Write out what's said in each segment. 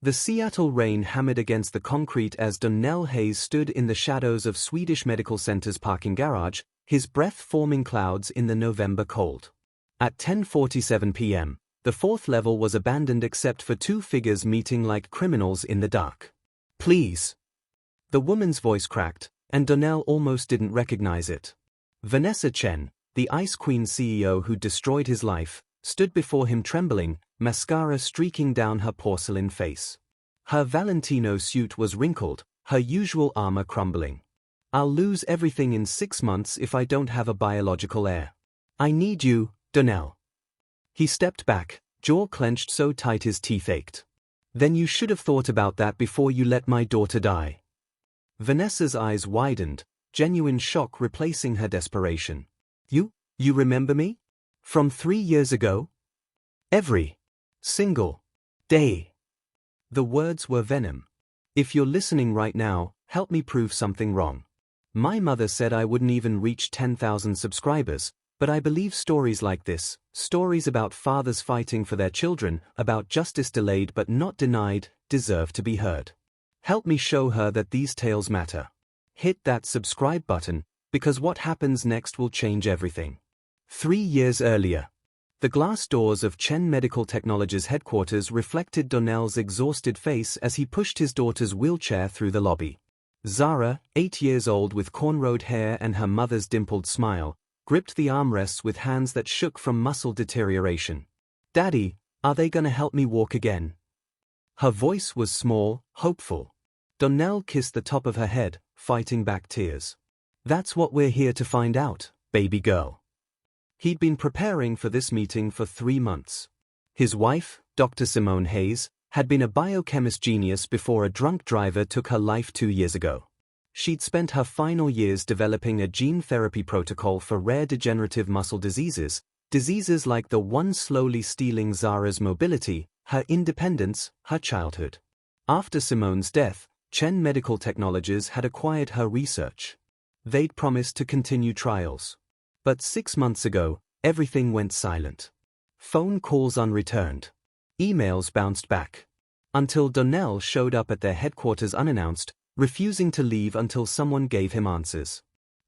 The Seattle rain hammered against the concrete as Darnell Hayes stood in the shadows of Swedish Medical Center's parking garage, his breath forming clouds in the November cold. At 10:47 p.m., the fourth level was abandoned except for two figures meeting like criminals in the dark. "Please." The woman's voice cracked, and Darnell almost didn't recognize it. Vanessa Chen, the Ice Queen CEO who destroyed his life, stood before him trembling, mascara streaking down her porcelain face. Her Valentino suit was wrinkled, her usual armor crumbling. "I'll lose everything in 6 months if I don't have a biological heir. I need you, Darnell." He stepped back, jaw clenched so tight his teeth ached. "Then you should have thought about that before you let my daughter die." Vanessa's eyes widened, genuine shock replacing her desperation. You remember me? From 3 years ago? Every single day." The words were venom. "If you're listening right now, help me prove something wrong. My mother said I wouldn't even reach 10,000 subscribers, but I believe stories like this, stories about fathers fighting for their children, about justice delayed but not denied, deserve to be heard. Help me show her that these tales matter. Hit that subscribe button, because what happens next will change everything." 3 years earlier. The glass doors of Chen Medical Technologies headquarters reflected Darnell's exhausted face as he pushed his daughter's wheelchair through the lobby. Zara, 8 years old with cornrowed hair and her mother's dimpled smile, gripped the armrests with hands that shook from muscle deterioration. "Daddy, are they gonna help me walk again?" Her voice was small, hopeful. Darnell kissed the top of her head, fighting back tears. "That's what we're here to find out, baby girl." He'd been preparing for this meeting for 3 months. His wife, Dr. Simone Hayes, had been a biochemist genius before a drunk driver took her life 2 years ago. She'd spent her final years developing a gene therapy protocol for rare degenerative muscle diseases, diseases like the one slowly stealing Zara's mobility, her independence, her childhood. After Simone's death, Chen Medical Technologies had acquired her research. They'd promised to continue trials. But 6 months ago, everything went silent. Phone calls unreturned. Emails bounced back. Until Darnell showed up at their headquarters unannounced, refusing to leave until someone gave him answers.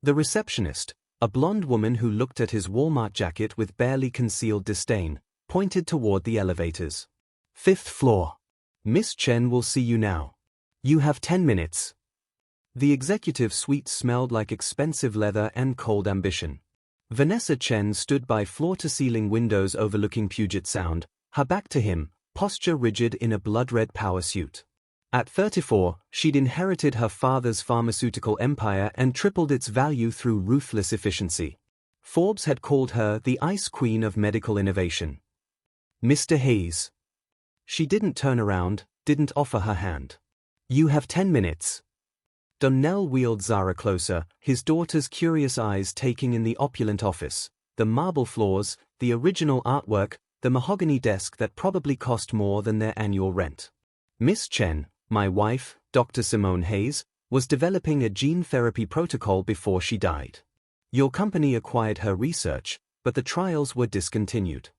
The receptionist, a blonde woman who looked at his Walmart jacket with barely concealed disdain, pointed toward the elevators. "5th floor. Miss Chen will see you now. You have 10 minutes. The executive suite smelled like expensive leather and cold ambition. Vanessa Chen stood by floor-to-ceiling windows overlooking Puget Sound, her back to him, posture rigid in a blood-red power suit. At 34, she'd inherited her father's pharmaceutical empire and tripled its value through ruthless efficiency. Forbes had called her the Ice Queen of medical innovation. "Mr. Hayes." She didn't turn around, didn't offer her hand. "You have 10 minutes. Darnell wheeled Zara closer, his daughter's curious eyes taking in the opulent office, the marble floors, the original artwork, the mahogany desk that probably cost more than their annual rent. "Miss Chen, my wife, Dr. Simone Hayes, was developing a gene therapy protocol before she died. Your company acquired her research, but the trials were discontinued.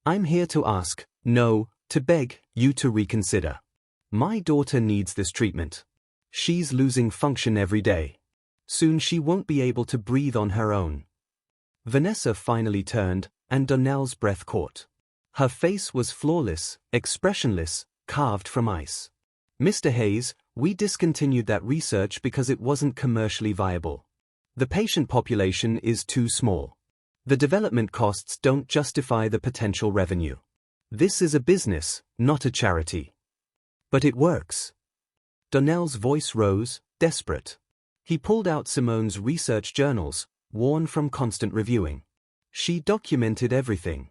I'm here to ask, no, to beg, you to reconsider. My daughter needs this treatment. She's losing function every day. Soon she won't be able to breathe on her own." Vanessa finally turned, and Darnell's breath caught. Her face was flawless, expressionless, carved from ice. "Mr. Hayes, we discontinued that research because it wasn't commercially viable. The patient population is too small. The development costs don't justify the potential revenue. This is a business, not a charity." "But it works." Darnell's voice rose, desperate. He pulled out Simone's research journals, worn from constant reviewing. She documented everything.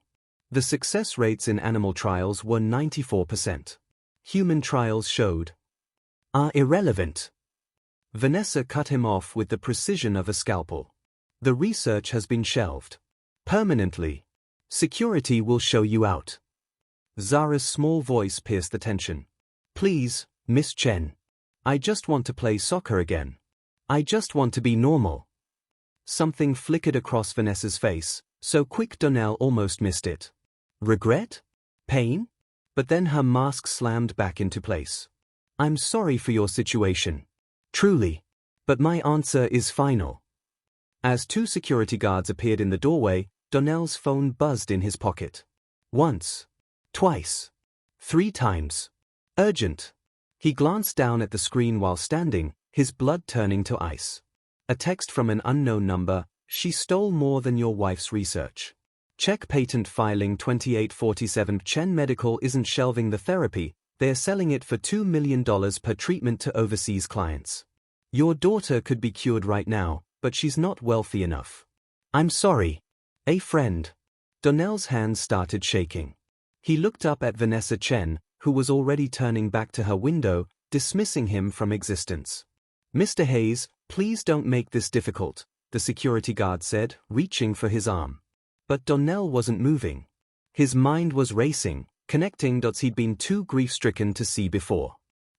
The success rates in animal trials were 94%. Human trials showed are irrelevant. Vanessa cut him off with the precision of a scalpel. "The research has been shelved. Permanently. Security will show you out." Zara's small voice pierced the tension. "Please, Miss Chen. I just want to play soccer again. I just want to be normal." Something flickered across Vanessa's face, so quick Darnell almost missed it. Regret? Pain? But then her mask slammed back into place. "I'm sorry for your situation. Truly. But my answer is final." As two security guards appeared in the doorway, Darnell's phone buzzed in his pocket. Once. Twice. 3 times. Urgent. He glanced down at the screen while standing, his blood turning to ice. A text from an unknown number: "She stole more than your wife's research. Check patent filing 2847. Chen Medical isn't shelving the therapy, they're selling it for $2 million per treatment to overseas clients. Your daughter could be cured right now, but she's not wealthy enough. I'm sorry. A friend." Darnell's hands started shaking. He looked up at Vanessa Chen, who was already turning back to her window, dismissing him from existence. "Mr. Hayes, please don't make this difficult," the security guard said, reaching for his arm. But Darnell wasn't moving. His mind was racing, connecting dots he'd been too grief-stricken to see before.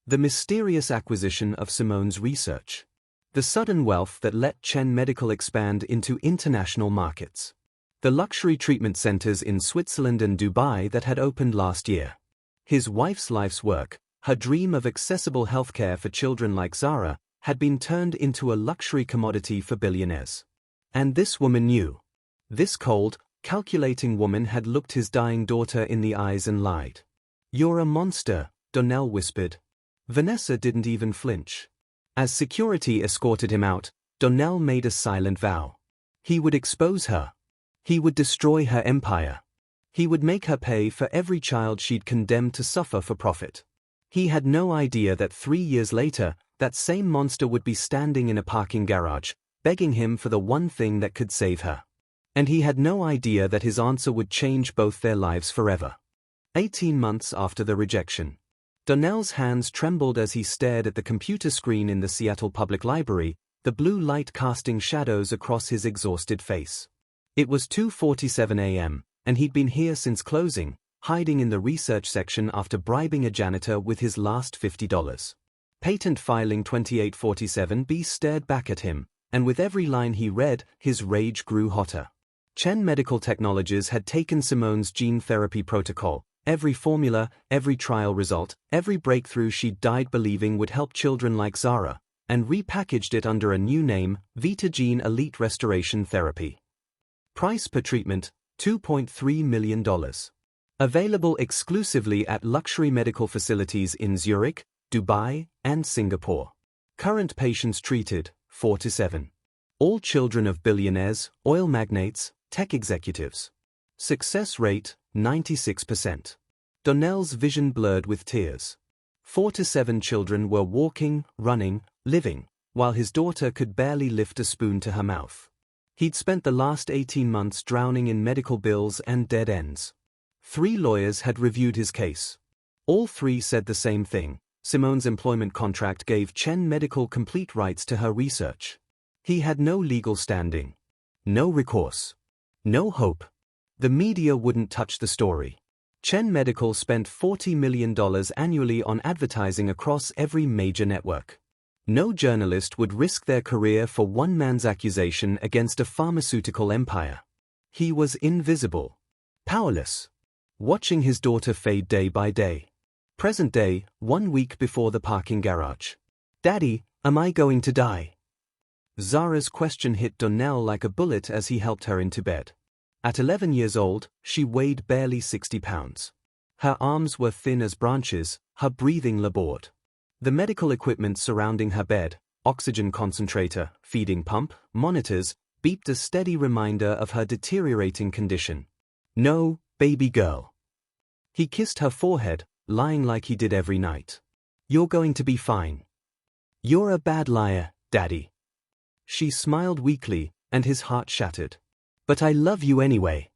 The mysterious acquisition of Simone's research. The sudden wealth that let Chen Medical expand into international markets. The luxury treatment centers in Switzerland and Dubai that had opened last year. His wife's life's work, her dream of accessible healthcare for children like Zara, had been turned into a luxury commodity for billionaires. And this woman knew. This cold, calculating woman had looked his dying daughter in the eyes and lied. "You're a monster," Darnell whispered. Vanessa didn't even flinch. As security escorted him out, Darnell made a silent vow. He would expose her. He would destroy her empire. He would make her pay for every child she'd condemned to suffer for profit. He had no idea that 3 years later, that same monster would be standing in a parking garage, begging him for the one thing that could save her. And he had no idea that his answer would change both their lives forever. 18 months after the rejection. Darnell's hands trembled as he stared at the computer screen in the Seattle Public Library, the blue light casting shadows across his exhausted face. It was 2:47 a.m., and he'd been here since closing, hiding in the research section after bribing a janitor with his last $50. Patent filing 2847B stared back at him, and with every line he read, his rage grew hotter. Chen Medical Technologies had taken Simone's gene therapy protocol, every formula, every trial result, every breakthrough she'd died believing would help children like Zara, and repackaged it under a new name, VitaGene Elite Restoration Therapy. Price per treatment, $2.3 million. Available exclusively at luxury medical facilities in Zurich, Dubai, and Singapore. Current patients treated, 4 to 7. All children of billionaires, oil magnates, tech executives. Success rate, 96%. Darnell's vision blurred with tears. 4 to 7 children were walking, running, living, while his daughter could barely lift a spoon to her mouth. He'd spent the last 18 months drowning in medical bills and dead ends. 3 lawyers had reviewed his case. All 3 said the same thing: Simone's employment contract gave Chen Medical complete rights to her research. He had no legal standing. No recourse. No hope. The media wouldn't touch the story. Chen Medical spent $40 million annually on advertising across every major network. No journalist would risk their career for one man's accusation against a pharmaceutical empire. He was invisible. Powerless. Watching his daughter fade day by day. Present day, 1 week before the parking garage. "Daddy, am I going to die?" Zara's question hit Darnell like a bullet as he helped her into bed. At 11 years old, she weighed barely 60 pounds. Her arms were thin as branches, her breathing labored. The medical equipment surrounding her bed, oxygen concentrator, feeding pump, monitors, beeped a steady reminder of her deteriorating condition. "No, baby girl." He kissed her forehead, lying like he did every night. "You're going to be fine. You're a bad liar, Daddy." She smiled weakly, and his heart shattered. "But I love you anyway."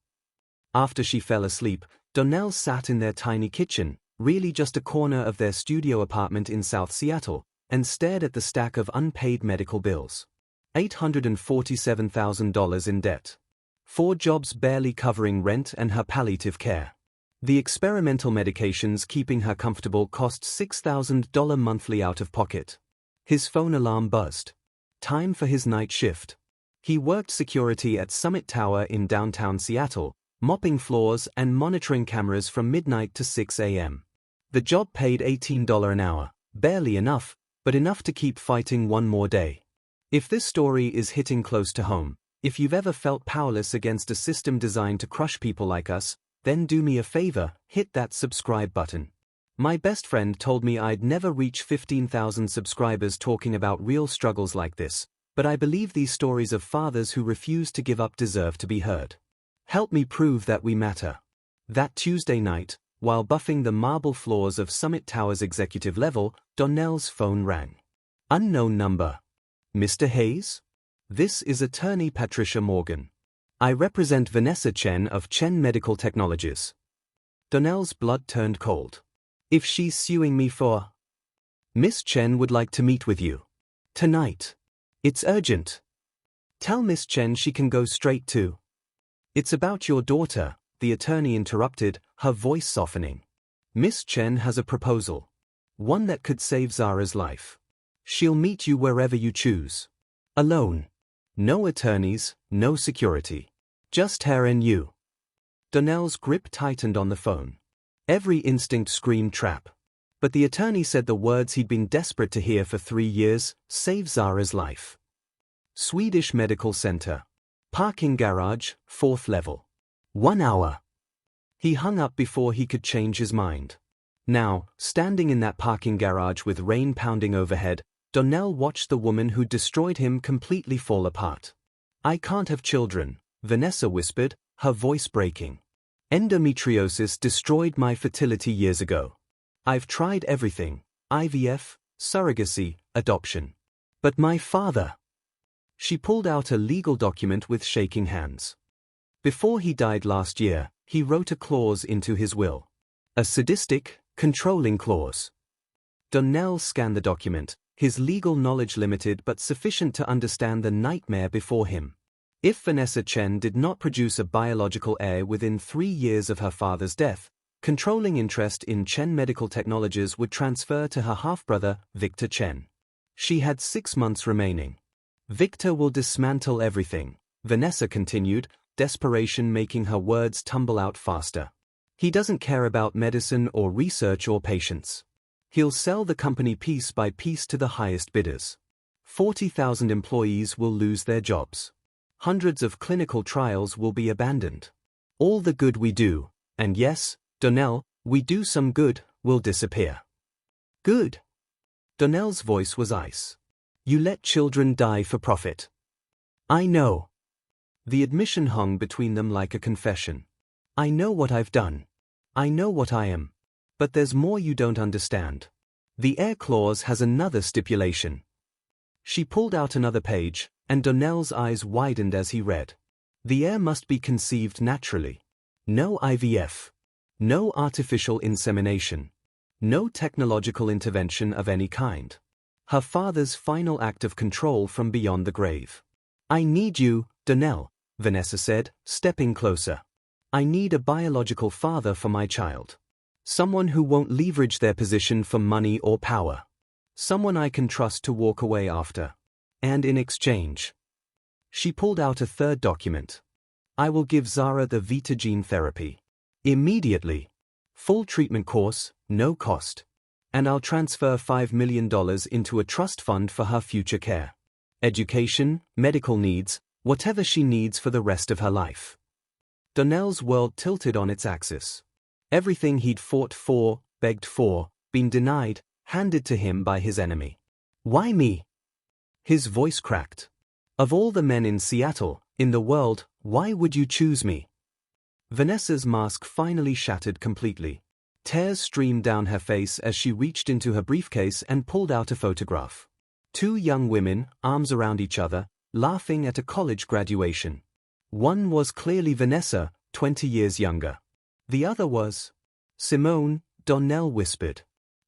After she fell asleep, Darnell sat in their tiny kitchen, really just a corner of their studio apartment in South Seattle, and stared at the stack of unpaid medical bills. $847,000 in debt. 4 jobs barely covering rent and her palliative care. The experimental medications keeping her comfortable cost $6,000 monthly out of pocket. His phone alarm buzzed. Time for his night shift. He worked security at Summit Tower in downtown Seattle, mopping floors and monitoring cameras from midnight to 6 a.m. The job paid $18 an hour, barely enough, but enough to keep fighting one more day. If this story is hitting close to home, if you've ever felt powerless against a system designed to crush people like us, then do me a favor, hit that subscribe button. My best friend told me I'd never reach 15,000 subscribers talking about real struggles like this, but I believe these stories of fathers who refuse to give up deserve to be heard. Help me prove that we matter. That Tuesday night, while buffing the marble floors of Summit Tower's executive level, Darnell's phone rang. Unknown number. Mr. Hayes? This is attorney Patricia Morgan. I represent Vanessa Chen of Chen Medical Technologies. Darnell's blood turned cold. If she's suing me for... Miss Chen would like to meet with you. Tonight. It's urgent. Tell Miss Chen she can go straight to... It's about your daughter, the attorney interrupted, her voice softening. Miss Chen has a proposal. One that could save Zara's life. She'll meet you wherever you choose. Alone. No attorneys, no security. Just her and you. Darnell's grip tightened on the phone. Every instinct screamed trap. But the attorney said the words he'd been desperate to hear for 3 years, save Zara's life. Swedish Medical Center. Parking garage, 4th level. 1 hour. He hung up before he could change his mind. Now, standing in that parking garage with rain pounding overhead, Darnell watched the woman who destroyed him completely fall apart. I can't have children, Vanessa whispered, her voice breaking. Endometriosis destroyed my fertility years ago. I've tried everything, IVF, surrogacy, adoption. But my father... She pulled out a legal document with shaking hands. Before he died last year, he wrote a clause into his will. A sadistic, controlling clause. Darnell scanned the document, his legal knowledge limited but sufficient to understand the nightmare before him. If Vanessa Chen did not produce a biological heir within 3 years of her father's death, controlling interest in Chen Medical Technologies would transfer to her half-brother, Victor Chen. She had 6 months remaining. Victor will dismantle everything, Vanessa continued, desperation making her words tumble out faster. He doesn't care about medicine or research or patients. He'll sell the company piece by piece to the highest bidders. 40,000 employees will lose their jobs. Hundreds of clinical trials will be abandoned. All the good we do, and yes, Darnell, we do some good, will disappear. Good. Darnell's voice was ice. You let children die for profit. I know. The admission hung between them like a confession. I know what I've done. I know what I am. But there's more you don't understand. The heir clause has another stipulation. She pulled out another page, and Darnell's eyes widened as he read. The heir must be conceived naturally. No IVF. No artificial insemination. No technological intervention of any kind. Her father's final act of control from beyond the grave. I need you, Darnell, Vanessa said, stepping closer. I need a biological father for my child. Someone who won't leverage their position for money or power. Someone I can trust to walk away after. And in exchange. She pulled out a third document. I will give Zara the Vita gene therapy. Immediately. Full treatment course, no cost. And I'll transfer $5 million into a trust fund for her future care. Education, medical needs, whatever she needs for the rest of her life. Darnell's world tilted on its axis. Everything he'd fought for, begged for, been denied, handed to him by his enemy. Why me? His voice cracked. Of all the men in Seattle, in the world, why would you choose me? Vanessa's mask finally shattered completely. Tears streamed down her face as she reached into her briefcase and pulled out a photograph. 2 young women, arms around each other, laughing at a college graduation. One was clearly Vanessa, 20 years younger. The other was... Simone, Darnell whispered.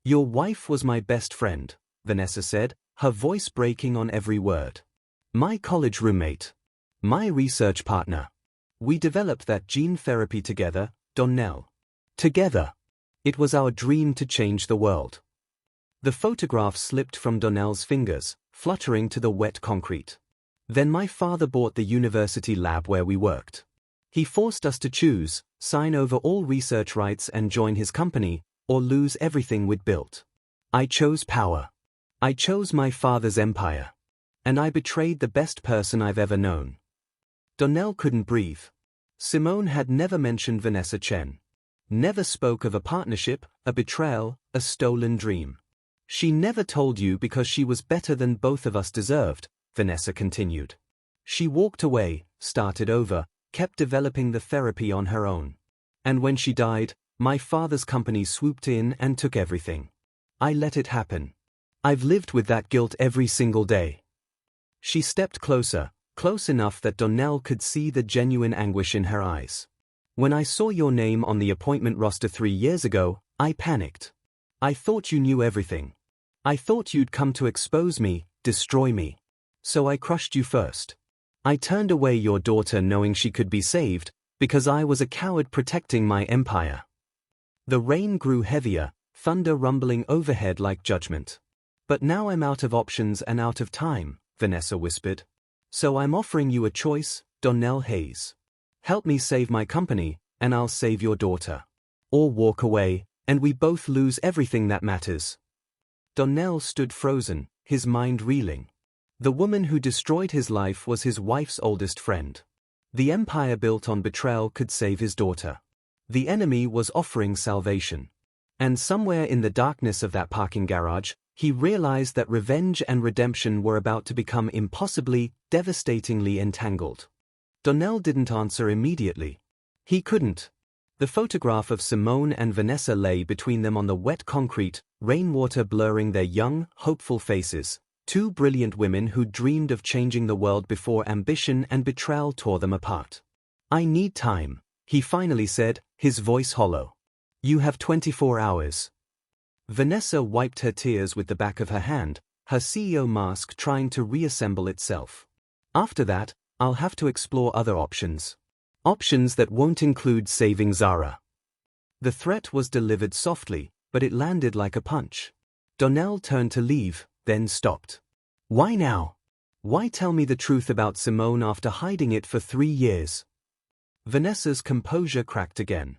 Your wife was my best friend, Vanessa said, her voice breaking on every word. My college roommate. My research partner. We developed that gene therapy together, Darnell. Together. It was our dream to change the world. The photograph slipped from Darnell's fingers, fluttering to the wet concrete. Then my father bought the university lab where we worked. He forced us to choose, sign over all research rights and join his company, or lose everything we'd built. I chose power. I chose my father's empire. And I betrayed the best person I've ever known. Darnell couldn't breathe. Simone had never mentioned Vanessa Chen. Never spoke of a partnership, a betrayal, a stolen dream. She never told you because she was better than both of us deserved, Vanessa continued. She walked away, started over, kept developing the therapy on her own. And when she died, my father's company swooped in and took everything. I let it happen. I've lived with that guilt every single day. She stepped closer, close enough that Darnell could see the genuine anguish in her eyes. When I saw your name on the appointment roster 3 years ago, I panicked. I thought you knew everything. I thought you'd come to expose me, destroy me. So I crushed you first. I turned away your daughter knowing she could be saved, because I was a coward protecting my empire. The rain grew heavier, thunder rumbling overhead like judgment. But now I'm out of options and out of time, Vanessa whispered. So I'm offering you a choice, Darnell Hayes. Help me save my company, and I'll save your daughter. Or walk away, and we both lose everything that matters. Darnell stood frozen, his mind reeling. The woman who destroyed his life was his wife's oldest friend. The empire built on betrayal could save his daughter. The enemy was offering salvation. And somewhere in the darkness of that parking garage, he realized that revenge and redemption were about to become impossibly, devastatingly entangled. Darnell didn't answer immediately. He couldn't. The photograph of Simone and Vanessa lay between them on the wet concrete, rainwater blurring their young, hopeful faces. 2 brilliant women who dreamed of changing the world before ambition and betrayal tore them apart. I need time, he finally said, his voice hollow. You have 24 hours. Vanessa wiped her tears with the back of her hand, her CEO mask trying to reassemble itself. After that, I'll have to explore other options. Options that won't include saving Zara. The threat was delivered softly, but it landed like a punch. Darnell turned to leave, then stopped. Why now? Why tell me the truth about Simone after hiding it for 3 years? Vanessa's composure cracked again.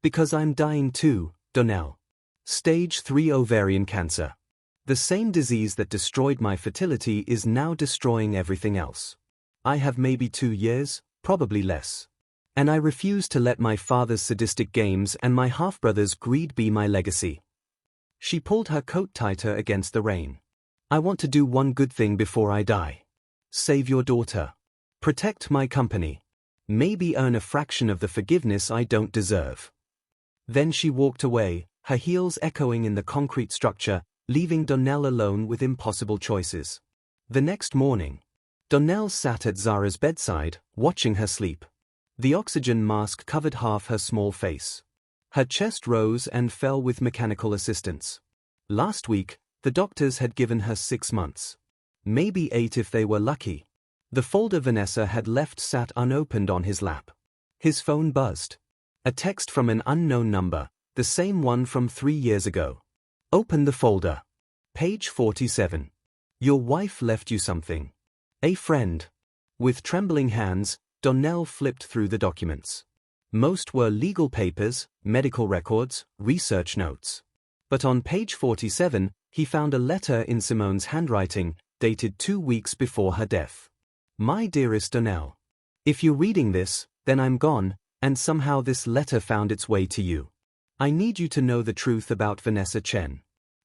Because I'm dying too, Darnell. Stage 3 ovarian cancer. The same disease that destroyed my fertility is now destroying everything else. I have maybe 2 years, probably less. And I refuse to let my father's sadistic games and my half-brother's greed be my legacy. She pulled her coat tighter against the rain. I want to do one good thing before I die. Save your daughter. Protect my company. Maybe earn a fraction of the forgiveness I don't deserve. Then she walked away, her heels echoing in the concrete structure, leaving Darnell alone with impossible choices. The next morning, Darnell sat at Zara's bedside, watching her sleep. The oxygen mask covered half her small face. Her chest rose and fell with mechanical assistance. Last week, the doctors had given her 6 months. Maybe 8 if they were lucky. The folder Vanessa had left sat unopened on his lap. His phone buzzed. A text from an unknown number, the same one from 3 years ago. Open the folder. Page 47. Your wife left you something. A friend. With trembling hands, Darnell flipped through the documents. Most were legal papers, medical records, research notes. But on page 47, he found a letter in Simone's handwriting, dated 2 weeks before her death. My dearest Darnell. If you're reading this, then I'm gone, and somehow this letter found its way to you. I need you to know the truth about Vanessa Chen.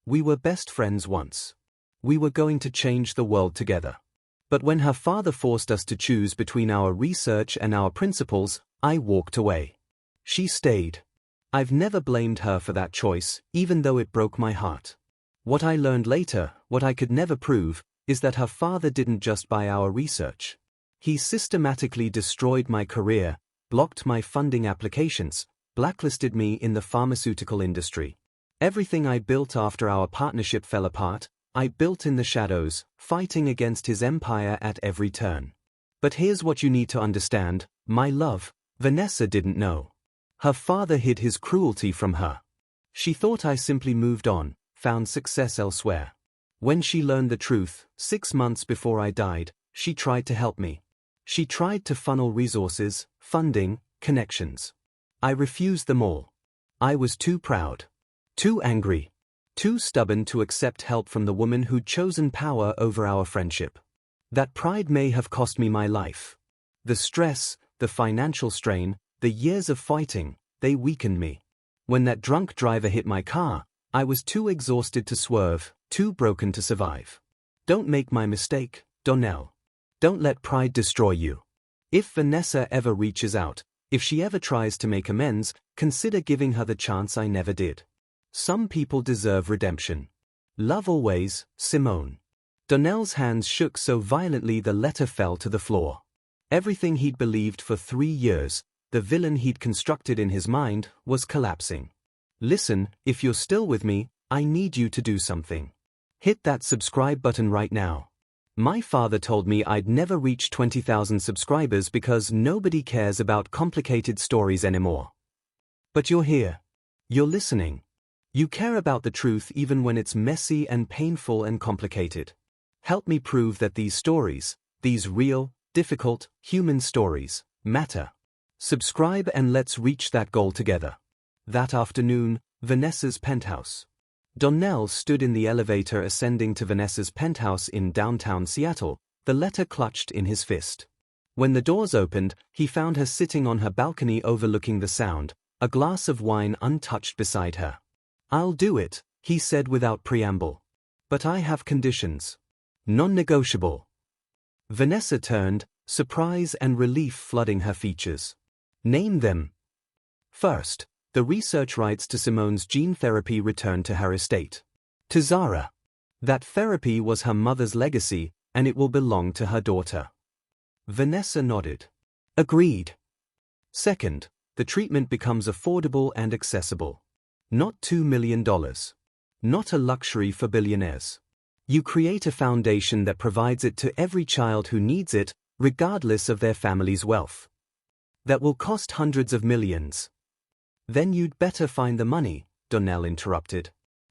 We were best friends once. We were going to change the world together. But when her father forced us to choose between our research and our principles, I walked away. She stayed. I've never blamed her for that choice, even though it broke my heart. What I learned later, what I could never prove, is that her father didn't just buy our research. He systematically destroyed my career, blocked my funding applications, blacklisted me in the pharmaceutical industry. Everything I built after our partnership fell apart, I built in the shadows, fighting against his empire at every turn. But here's what you need to understand, my love, Vanessa didn't know. Her father hid his cruelty from her. She thought I simply moved on, found success elsewhere. When she learned the truth, 6 months before I died, she tried to help me. She tried to funnel resources, funding, connections. I refused them all. I was too proud. Too angry. Too stubborn to accept help from the woman who'd chosen power over our friendship. That pride may have cost me my life. The stress, the financial strain, the years of fighting, they weakened me. When that drunk driver hit my car, I was too exhausted to swerve, too broken to survive. Don't make my mistake, Darnell. Don't let pride destroy you. If Vanessa ever reaches out, if she ever tries to make amends, consider giving her the chance I never did. Some people deserve redemption. Love always, Simone. Darnell's hands shook so violently the letter fell to the floor. Everything he'd believed for 3 years, the villain he'd constructed in his mind, was collapsing. Listen, if you're still with me, I need you to do something. Hit that subscribe button right now. My father told me I'd never reach 20,000 subscribers because nobody cares about complicated stories anymore. But you're here. You're listening. You care about the truth even when it's messy and painful and complicated. Help me prove that these stories, these real, difficult, human stories, matter. Subscribe and let's reach that goal together. That afternoon, Vanessa's penthouse. Darnell stood in the elevator ascending to Vanessa's penthouse in downtown Seattle, the letter clutched in his fist. When the doors opened, he found her sitting on her balcony overlooking the Sound, a glass of wine untouched beside her. I'll do it, he said without preamble. But I have conditions. Non-negotiable. Vanessa turned, surprise and relief flooding her features. Name them. First, the research rights to Simone's gene therapy returned to her estate. To Zara. That therapy was her mother's legacy, and it will belong to her daughter. Vanessa nodded. Agreed. Second, the treatment becomes affordable and accessible. Not $2 million. Not a luxury for billionaires. You create a foundation that provides it to every child who needs it, regardless of their family's wealth. That will cost hundreds of millions. Then you'd better find the money, Darnell interrupted.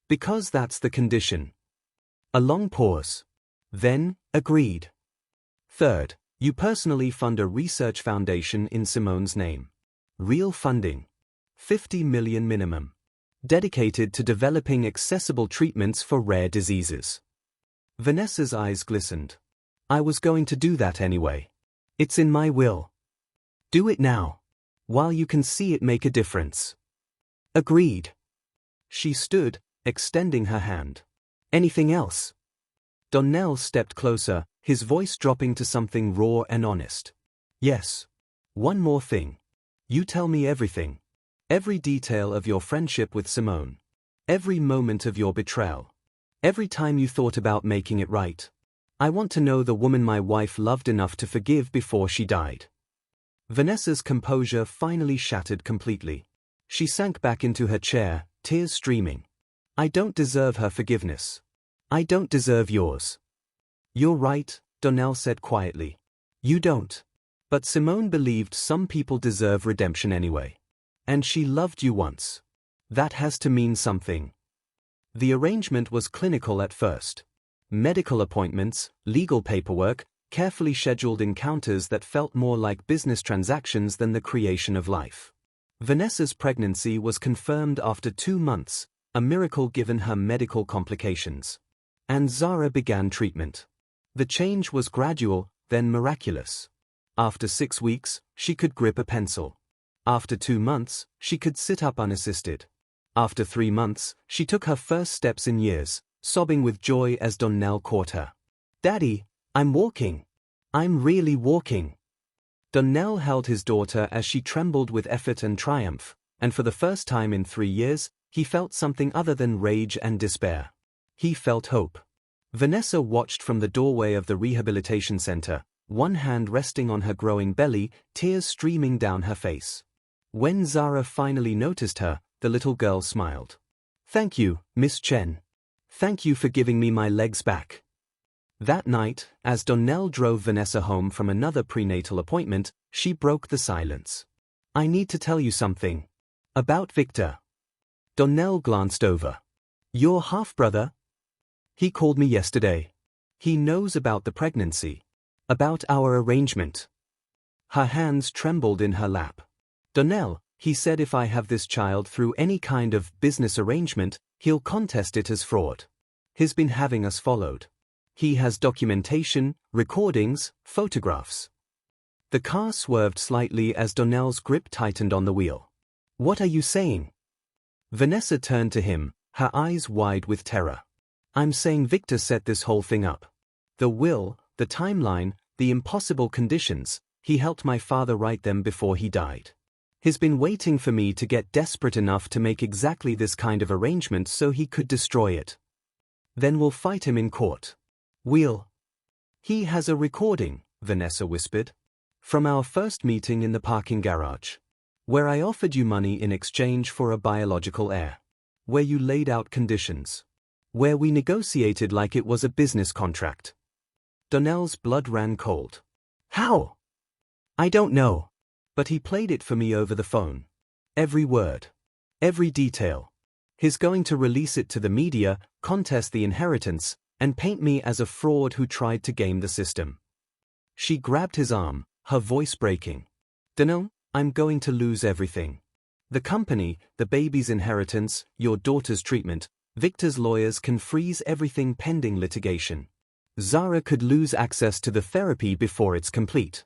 Because that's the condition. A long pause. Then, agreed. Third, you personally fund a research foundation in Simone's name. Real funding. $50 million minimum. Dedicated to developing accessible treatments for rare diseases. Vanessa's eyes glistened. I was going to do that anyway. It's in my will. Do it now. While you can see it make a difference. Agreed. She stood, extending her hand. Anything else? Darnell stepped closer, his voice dropping to something raw and honest. Yes. One more thing. You tell me everything. Every detail of your friendship with Simone. Every moment of your betrayal. Every time you thought about making it right. I want to know the woman my wife loved enough to forgive before she died. Vanessa's composure finally shattered completely. She sank back into her chair, tears streaming. I don't deserve her forgiveness. I don't deserve yours. You're right, Darnell said quietly. You don't. But Simone believed some people deserve redemption anyway. And she loved you once. That has to mean something. The arrangement was clinical at first. Medical appointments, legal paperwork, carefully scheduled encounters that felt more like business transactions than the creation of life. Vanessa's pregnancy was confirmed after 2 months, a miracle given her medical complications. And Zara began treatment. The change was gradual, then miraculous. After 6 weeks, she could grip a pencil. After 2 months, she could sit up unassisted. After 3 months, she took her first steps in years, sobbing with joy as Darnell caught her. Daddy, I'm walking. I'm really walking. Darnell held his daughter as she trembled with effort and triumph, and for the first time in 3 years, he felt something other than rage and despair. He felt hope. Vanessa watched from the doorway of the rehabilitation center, one hand resting on her growing belly, tears streaming down her face. When Zara finally noticed her, the little girl smiled. Thank you, Miss Chen. Thank you for giving me my legs back. That night, as Darnell drove Vanessa home from another prenatal appointment, she broke the silence. I need to tell you something. About Victor. Darnell glanced over. Your half-brother? He called me yesterday. He knows about the pregnancy. About our arrangement. Her hands trembled in her lap. Darnell, he said if I have this child through any kind of business arrangement, he'll contest it as fraud. He's been having us followed. He has documentation, recordings, photographs. The car swerved slightly as Darnell's grip tightened on the wheel. What are you saying? Vanessa turned to him, her eyes wide with terror. I'm saying Victor set this whole thing up. The will, the timeline, the impossible conditions, he helped my father write them before he died. He's been waiting for me to get desperate enough to make exactly this kind of arrangement so he could destroy it. Then we'll fight him in court. He has a recording, Vanessa whispered. From our first meeting in the parking garage. Where I offered you money in exchange for a biological heir. Where you laid out conditions. Where we negotiated like it was a business contract. Darnell's blood ran cold. How? I don't know. But he played it for me over the phone. Every word. Every detail. He's going to release it to the media, contest the inheritance, and paint me as a fraud who tried to game the system. She grabbed his arm, her voice breaking. Darnell, I'm going to lose everything. The company, the baby's inheritance, your daughter's treatment. Victor's lawyers can freeze everything pending litigation. Zara could lose access to the therapy before it's complete.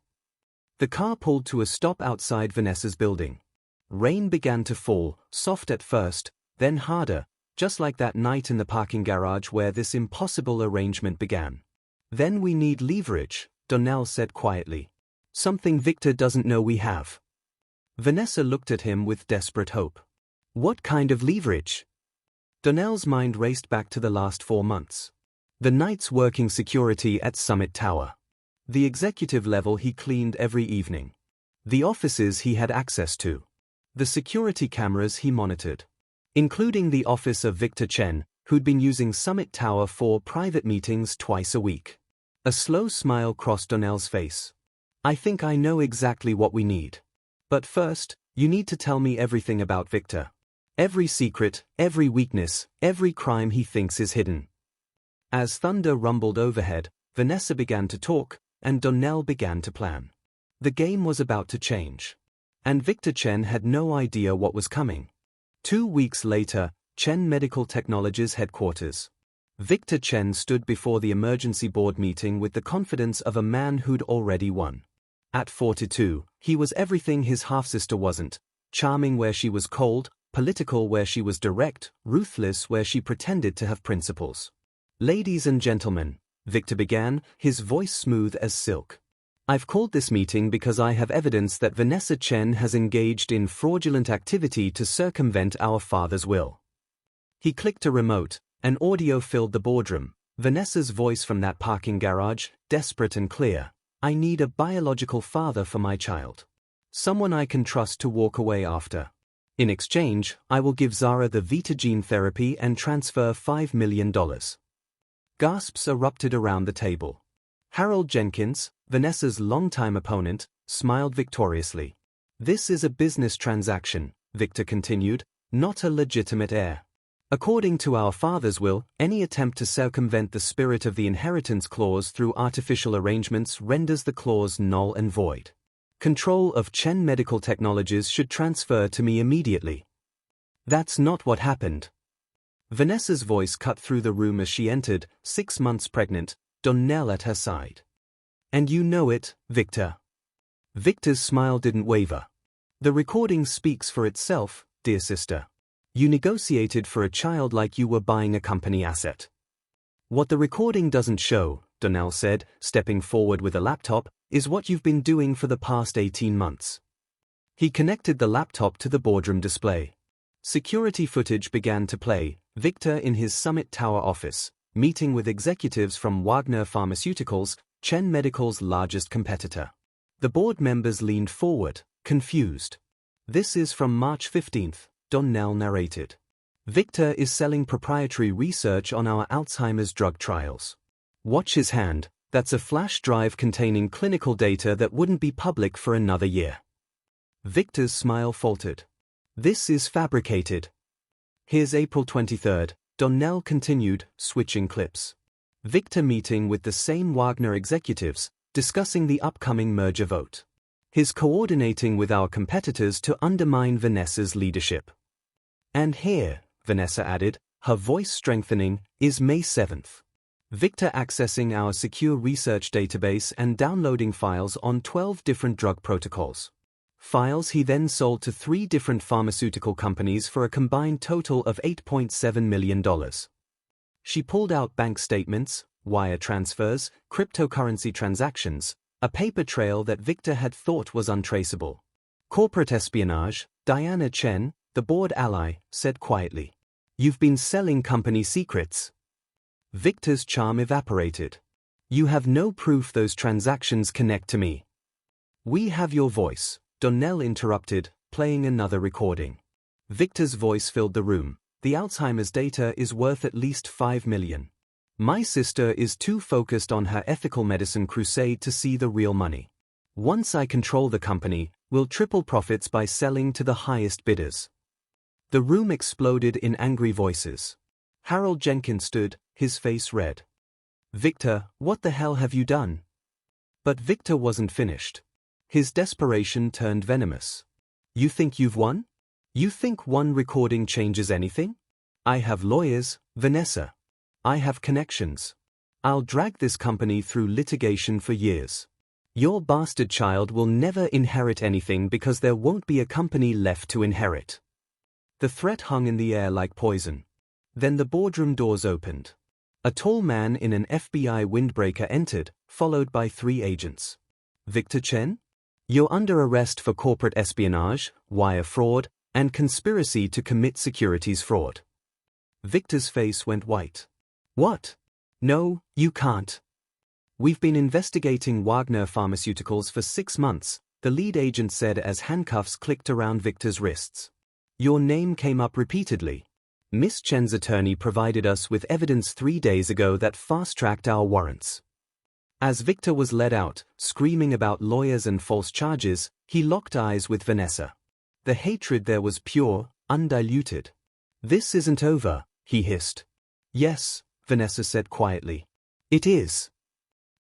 The car pulled to a stop outside Vanessa's building. Rain began to fall, soft at first, then harder, just like that night in the parking garage where this impossible arrangement began. Then we need leverage, Darnell said quietly. Something Victor doesn't know we have. Vanessa looked at him with desperate hope. What kind of leverage? Darnell's mind raced back to the last 4 months. The nights working security at Summit Tower. The executive level he cleaned every evening. The offices he had access to. The security cameras he monitored. Including the office of Victor Chen, who'd been using Summit Tower for private meetings twice a week. A slow smile crossed Darnell's face. I think I know exactly what we need. But first, you need to tell me everything about Victor. Every secret, every weakness, every crime he thinks is hidden. As thunder rumbled overhead, Vanessa began to talk, and Darnell began to plan. The game was about to change. And Victor Chen had no idea what was coming. 2 weeks later, Chen Medical Technologies headquarters. Victor Chen stood before the emergency board meeting with the confidence of a man who'd already won. At 42, he was everything his half-sister wasn't, charming where she was cold, political where she was direct, ruthless where she pretended to have principles. Ladies and gentlemen, Victor began, his voice smooth as silk. I've called this meeting because I have evidence that Vanessa Chen has engaged in fraudulent activity to circumvent our father's will. He clicked a remote, and audio filled the boardroom, Vanessa's voice from that parking garage, desperate and clear. I need a biological father for my child. Someone I can trust to walk away after. In exchange, I will give Zara the Vita gene therapy and transfer $5 million. Gasps erupted around the table. Harold Jenkins, Vanessa's longtime opponent, smiled victoriously. This is a business transaction, Victor continued, not a legitimate heir. According to our father's will, any attempt to circumvent the spirit of the inheritance clause through artificial arrangements renders the clause null and void. Control of Chen Medical Technologies should transfer to me immediately. That's not what happened. Vanessa's voice cut through the room as she entered, 6 months pregnant, Darnell at her side. And you know it, Victor. Victor's smile didn't waver. The recording speaks for itself, dear sister. You negotiated for a child like you were buying a company asset. What the recording doesn't show, Darnell said, stepping forward with a laptop, is what you've been doing for the past 18 months. He connected the laptop to the boardroom display. Security footage began to play, Victor in his Summit Tower office, meeting with executives from Wagner Pharmaceuticals, Chen Medical's largest competitor. The board members leaned forward, confused. This is from March 15th, Darnell narrated. Victor is selling proprietary research on our Alzheimer's drug trials. Watch his hand, that's a flash drive containing clinical data that wouldn't be public for another year. Victor's smile faltered. This is fabricated. Here's April 23rd, Darnell continued, switching clips. Victor meeting with the same Wagner executives, discussing the upcoming merger vote. He's coordinating with our competitors to undermine Vanessa's leadership. And here, Vanessa added, her voice strengthening, is May 7th. Victor accessing our secure research database and downloading files on 12 different drug protocols. Files he then sold to 3 different pharmaceutical companies for a combined total of $8.7 million. She pulled out bank statements, wire transfers, cryptocurrency transactions, a paper trail that Victor had thought was untraceable. Corporate espionage, Diana Chen, the board ally, said quietly. You've been selling company secrets. Victor's charm evaporated. You have no proof those transactions connect to me. We have your voice, Darnell interrupted, playing another recording. Victor's voice filled the room. The Alzheimer's data is worth at least $5 million. My sister is too focused on her ethical medicine crusade to see the real money. Once I control the company, we'll triple profits by selling to the highest bidders. The room exploded in angry voices. Harold Jenkins stood, his face red. Victor, what the hell have you done? But Victor wasn't finished. His desperation turned venomous. You think you've won? You think one recording changes anything? I have lawyers, Vanessa. I have connections. I'll drag this company through litigation for years. Your bastard child will never inherit anything because there won't be a company left to inherit. The threat hung in the air like poison. Then the boardroom doors opened. A tall man in an FBI windbreaker entered, followed by 3 agents. Victor Chen? You're under arrest for corporate espionage, wire fraud, and conspiracy to commit securities fraud. Victor's face went white. What? No, you can't. We've been investigating Wagner Pharmaceuticals for 6 months, the lead agent said as handcuffs clicked around Victor's wrists. Your name came up repeatedly. Miss Chen's attorney provided us with evidence 3 days ago that fast-tracked our warrants. As Victor was led out, screaming about lawyers and false charges, he locked eyes with Vanessa. The hatred there was pure, undiluted. This isn't over, he hissed. Yes, Vanessa said quietly. It is.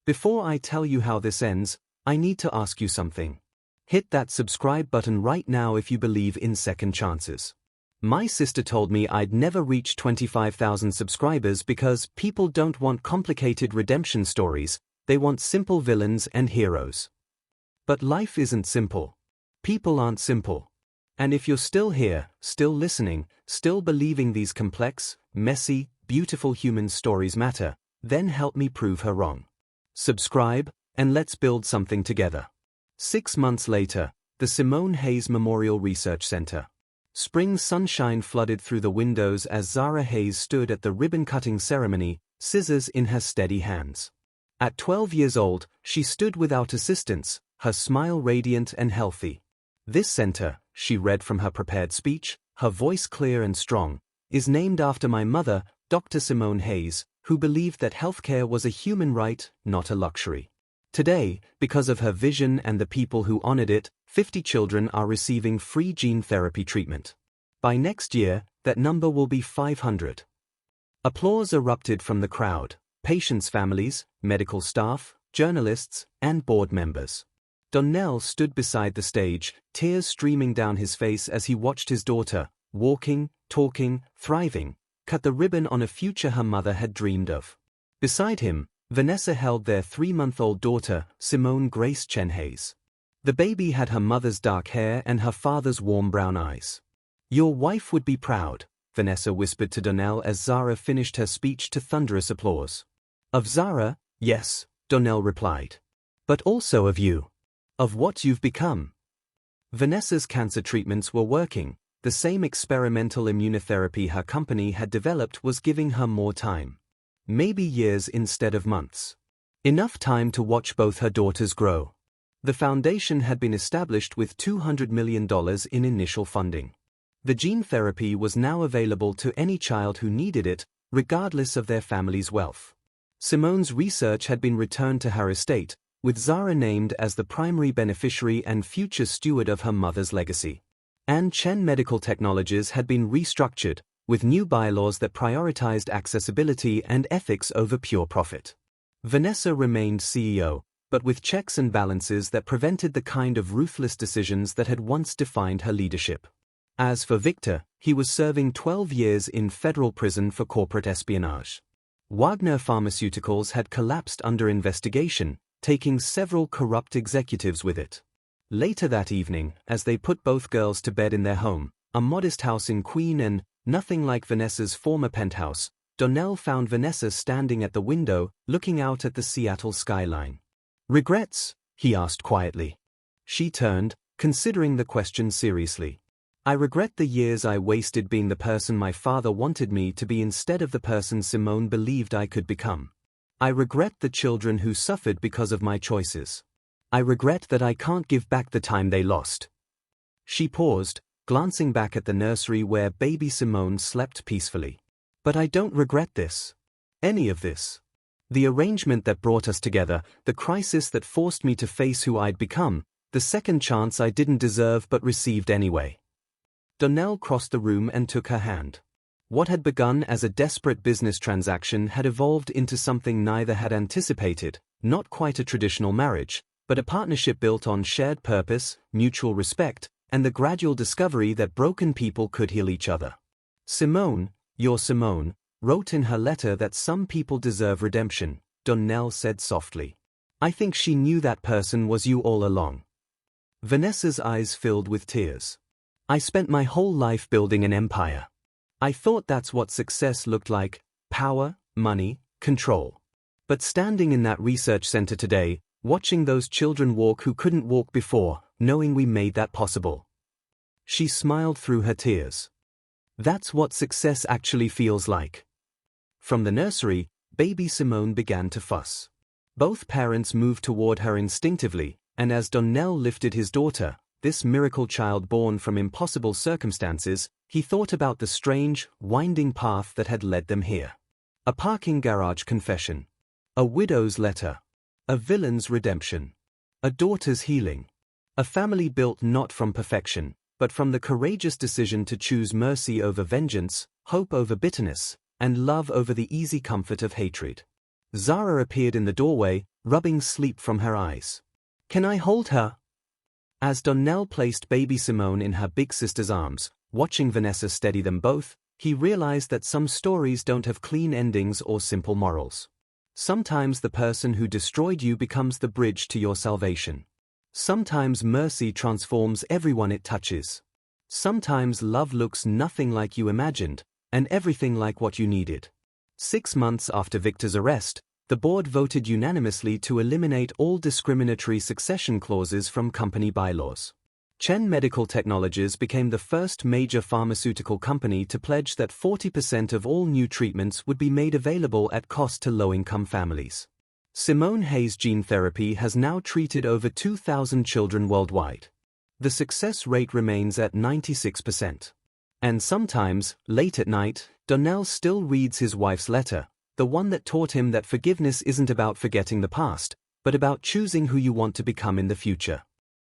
Before I tell you how this ends, I need to ask you something. Hit that subscribe button right now if you believe in second chances. My sister told me I'd never reach 25,000 subscribers because people don't want complicated redemption stories, they want simple villains and heroes. But life isn't simple. People aren't simple. And if you're still here, still listening, still believing these complex, messy, beautiful human stories matter, then help me prove her wrong. Subscribe, and let's build something together. 6 months later, the Simone Hayes Memorial Research Center. Spring sunshine flooded through the windows as Zara Hayes stood at the ribbon-cutting ceremony, scissors in her steady hands. At 12 years old, she stood without assistance, her smile radiant and healthy. This center, she read from her prepared speech, her voice clear and strong, is named after my mother, Dr. Simone Hayes, who believed that healthcare was a human right, not a luxury. Today, because of her vision and the people who honored it, 50 children are receiving free gene therapy treatment. By next year, that number will be 500. Applause erupted from the crowd, patients' families, medical staff, journalists, and board members. Darnell stood beside the stage, tears streaming down his face as he watched his daughter, walking, talking, thriving, cut the ribbon on a future her mother had dreamed of. Beside him, Vanessa held their 3-month-old daughter, Simone Grace Chen Hayes. The baby had her mother's dark hair and her father's warm brown eyes. Your wife would be proud, Vanessa whispered to Darnell as Zara finished her speech to thunderous applause. Of Zara, yes, Darnell replied. But also of you. Of what you've become. Vanessa's cancer treatments were working. The same experimental immunotherapy her company had developed was giving her more time. Maybe years instead of months. Enough time to watch both her daughters grow. The foundation had been established with $200 million in initial funding. The gene therapy was now available to any child who needed it, regardless of their family's wealth. Simone's research had been returned to her estate, with Zara named as the primary beneficiary and future steward of her mother's legacy. And Chen Medical Technologies had been restructured, with new bylaws that prioritized accessibility and ethics over pure profit. Vanessa remained CEO, but with checks and balances that prevented the kind of ruthless decisions that had once defined her leadership. As for Victor, he was serving 12 years in federal prison for corporate espionage. Wagner Pharmaceuticals had collapsed under investigation, taking several corrupt executives with it. Later that evening, as they put both girls to bed in their home, a modest house in Queen and, nothing like Vanessa's former penthouse, Darnell found Vanessa standing at the window, looking out at the Seattle skyline. "Regrets?" he asked quietly. She turned, considering the question seriously. "I regret the years I wasted being the person my father wanted me to be instead of the person Simone believed I could become. I regret the children who suffered because of my choices. I regret that I can't give back the time they lost." She paused, glancing back at the nursery where baby Simone slept peacefully. "But I don't regret this. Any of this. The arrangement that brought us together, the crisis that forced me to face who I'd become, the second chance I didn't deserve but received anyway." Darnell crossed the room and took her hand. What had begun as a desperate business transaction had evolved into something neither had anticipated, not quite a traditional marriage, but a partnership built on shared purpose, mutual respect, and the gradual discovery that broken people could heal each other. "Simone, your Simone, wrote in her letter that some people deserve redemption," Darnell said softly. "I think she knew that person was you all along." Vanessa's eyes filled with tears. "I spent my whole life building an empire. I thought that's what success looked like: power, money, control. But standing in that research center today, watching those children walk who couldn't walk before, knowing we made that possible." She smiled through her tears. "That's what success actually feels like." From the nursery, baby Simone began to fuss. Both parents moved toward her instinctively, and as Darnell lifted his daughter, this miracle child born from impossible circumstances, he thought about the strange, winding path that had led them here. A parking garage confession. A widow's letter. A villain's redemption. A daughter's healing. A family built not from perfection, but from the courageous decision to choose mercy over vengeance, hope over bitterness, and love over the easy comfort of hatred. Zara appeared in the doorway, rubbing sleep from her eyes. "Can I hold her?" As Darnell placed baby Simone in her big sister's arms, watching Vanessa steady them both, he realized that some stories don't have clean endings or simple morals. Sometimes the person who destroyed you becomes the bridge to your salvation. Sometimes mercy transforms everyone it touches. Sometimes love looks nothing like you imagined, and everything like what you needed. 6 months after Victor's arrest, the board voted unanimously to eliminate all discriminatory succession clauses from company bylaws. Chen Medical Technologies became the first major pharmaceutical company to pledge that 40% of all new treatments would be made available at cost to low-income families. Simone Hayes gene therapy has now treated over 2,000 children worldwide. The success rate remains at 96%. And sometimes, late at night, Darnell still reads his wife's letter, the one that taught him that forgiveness isn't about forgetting the past, but about choosing who you want to become in the future.